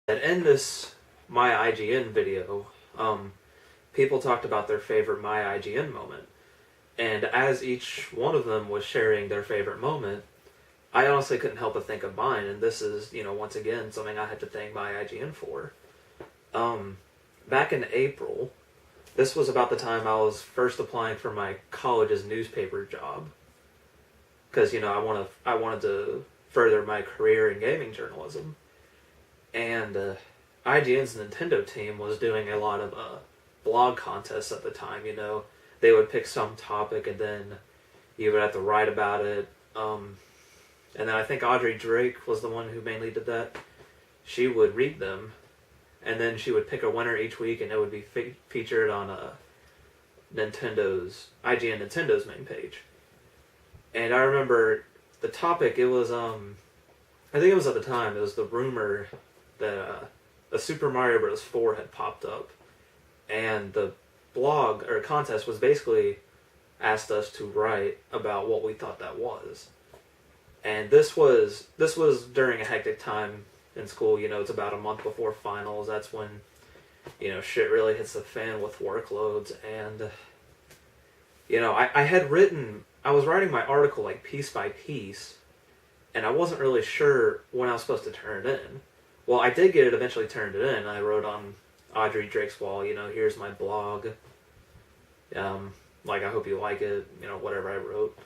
And in this MyIGN video, people talked about their favorite MyIGN moment. And as each one of them was sharing their favorite moment, I honestly couldn't help but think of mine. And this is, once again, something I had to thank MyIGN for. Back in April, this was about the time I was first applying for my college's newspaper job. Because, I wanted to further my career in gaming journalism. And IGN's Nintendo team was doing a lot of blog contests at the time. They would pick some topic and then you would have to write about it. And then I think Audrey Drake was the one who mainly did that. She would read them, and then she would pick a winner each week, and it would be featured on IGN Nintendo's main page. And I remember the topic. It was I think it was at the time. It was the rumor that a Super Mario Bros. 4 had popped up, and the blog or contest was basically asked us to write about what we thought that was. And this was during a hectic time in school. It's about a month before finals. That's when shit really hits the fan with workloads. And I was writing my article like piece by piece, and I wasn't really sure when I was supposed to turn it in. Well, I did get it eventually turned it in. I wrote on Audrey Drake's wall, here's my blog. I hope you like it, whatever I wrote.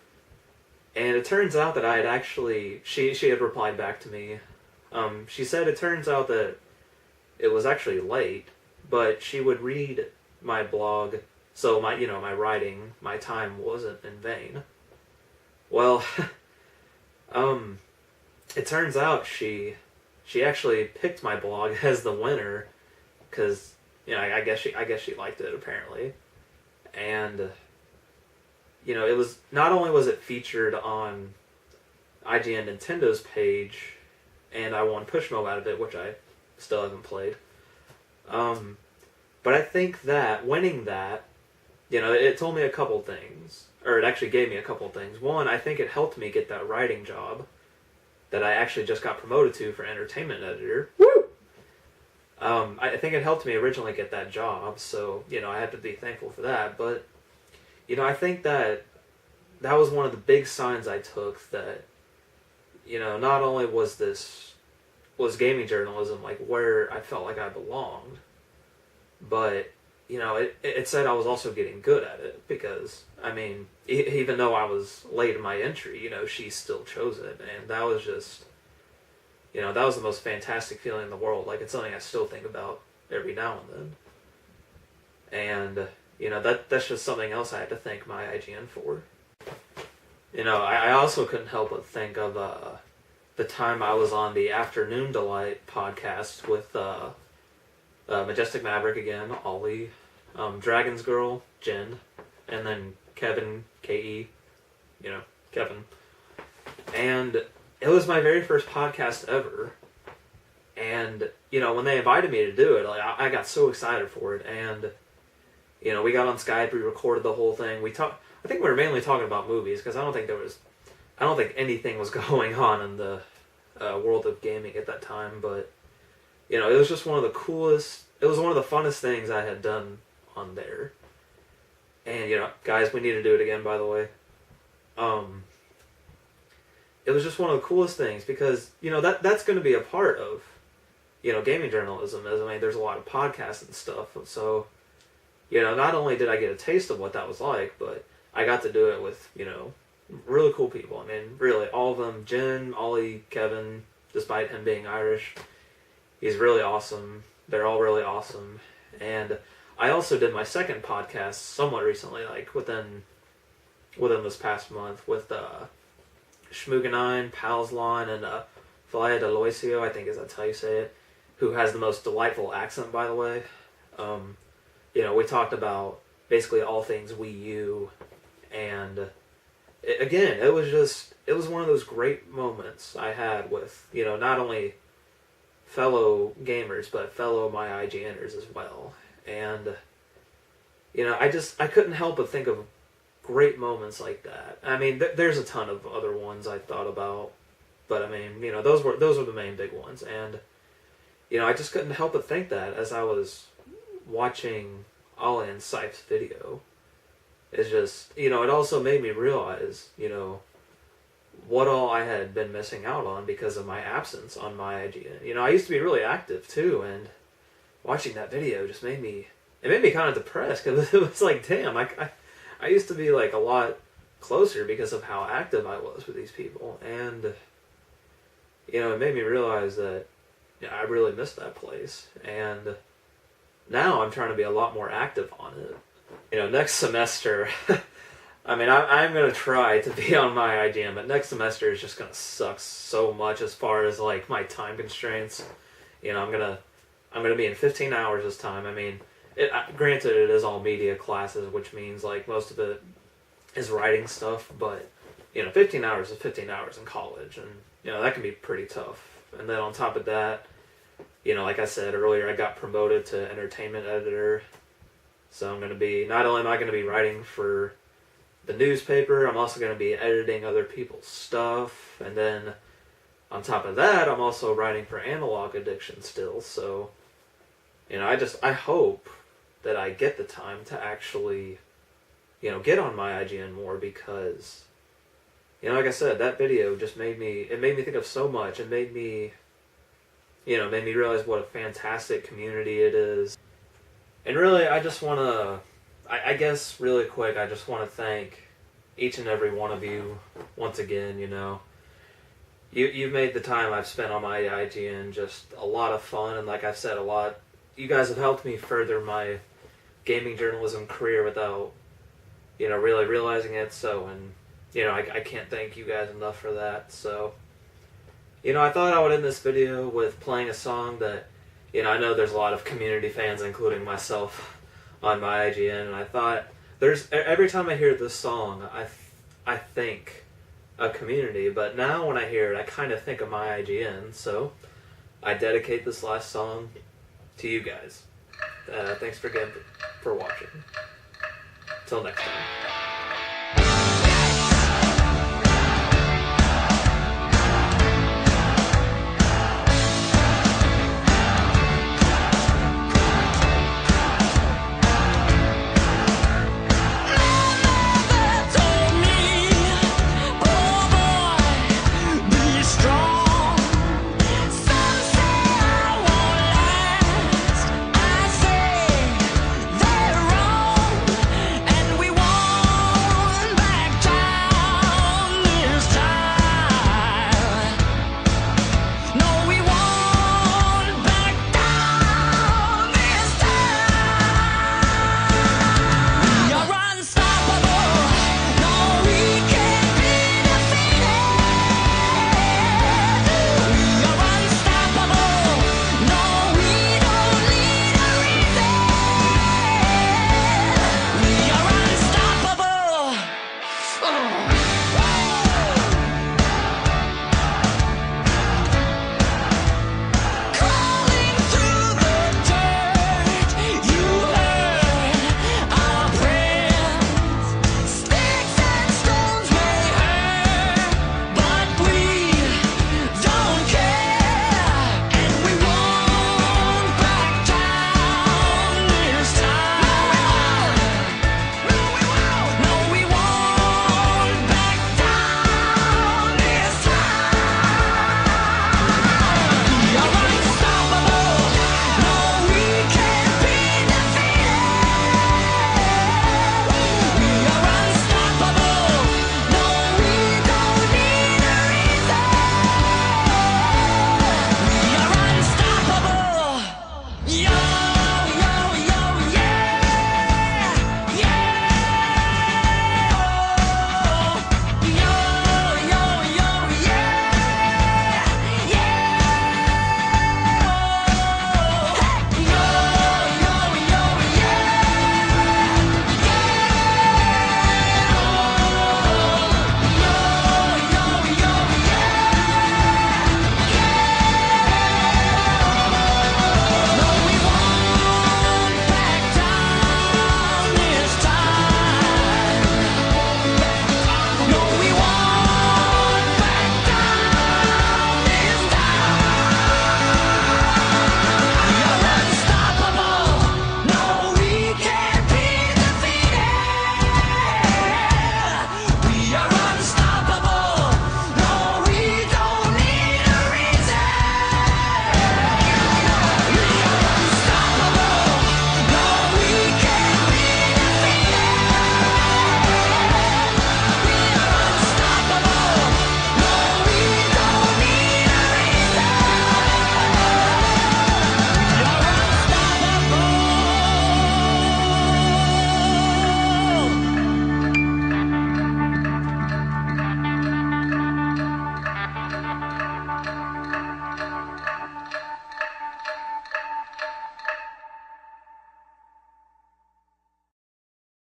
And it turns out that I had actually, she had replied back to me. She said it turns out that it was actually late, but she would read my blog, so my writing, my time wasn't in vain. Well, it turns out she actually picked my blog as the winner, because I guess she liked it apparently, and it was not only was it featured on IGN Nintendo's page, and I won push mode out of it, which I still haven't played. But I think that winning that, it told me a couple things, or it actually gave me a couple things. One, I think it helped me get that writing job that I actually just got promoted to for entertainment editor. Woo! I think it helped me originally get that job, so, I had to be thankful for that. But, I think that was one of the big signs I took that, not only was gaming journalism like where I felt like I belonged, but, it said I was also getting good at it, because, even though I was late in my entry, she still chose it, and that was just, that was the most fantastic feeling in the world. Like, it's something I still think about every now and then. And, that's just something else I had to thank MyIGN for. I also couldn't help but think of the time I was on the Afternoon Delight podcast with Majestic Maverick again, Ollie, Dragon's Girl, Jen, and then Kevin, K.E., Kevin. And it was my very first podcast ever. And, when they invited me to do it, I got so excited for it. And, we got on Skype, we recorded the whole thing. I think we were mainly talking about movies, because I don't think anything was going on in the world of gaming at that time. But, it was just one of the funnest things I had done on there. And, guys, we need to do it again, by the way. It was just one of the coolest things, because, that's going to be a part of, gaming journalism. There's a lot of podcasts and stuff. So, not only did I get a taste of what that was like, but I got to do it with, really cool people. Really, all of them. Jen, Ollie, Kevin, despite him being Irish, he's really awesome. They're all really awesome. And I also did my second podcast somewhat recently, like within this past month, with Schmooganine, Palsline, and Flia de Loisio, I think that's how you say it, who has the most delightful accent, by the way. We talked about basically all things Wii U, and it was one of those great moments I had with, not only fellow gamers, but fellow MyIGNers as well. And, I couldn't help but think of great moments like that. There's a ton of other ones I thought about, but those were the main big ones. And I just couldn't help but think that as I was watching Ollie and Sipes' video. It's just, it also made me realize, what all I had been missing out on because of my absence on MyIGN. I used to be really active too, and watching that video just made me kind of depressed, because it was like, damn, I used to be like a lot closer because of how active I was with these people, and it made me realize that I really missed that place, and now I'm trying to be a lot more active on it. Next semester, I'm going to try to be on MyIGN, but next semester is just going to suck so much as far as like my time constraints. I'm going to be in 15 hours this time. Granted, it is all media classes, which means like most of it is writing stuff, but 15 hours is 15 hours in college, and that can be pretty tough. And then on top of that, like I said earlier, I got promoted to entertainment editor. So not only am I going to be writing for the newspaper, I'm also going to be editing other people's stuff. And then on top of that, I'm also writing for Analog Addiction still. So, I hope that I get the time to actually, get on MyIGN more, because, like I said, that video just made me think of so much. It made me realize what a fantastic community it is. And really, I just want to, I guess really quick, I just want to thank each and every one of you once again. You've made the time I've spent on MyIGN just a lot of fun, and like I've said, you guys have helped me further my gaming journalism career without, really realizing it. So, and, I can't thank you guys enough for that. So, I thought I would end this video with playing a song that, I know there's a lot of community fans, including myself, on MyIGN, and I thought, every time I hear this song, I think a community, but now when I hear it, I kind of think of MyIGN, so I dedicate this last song to you guys. Thanks again for watching. Till next time.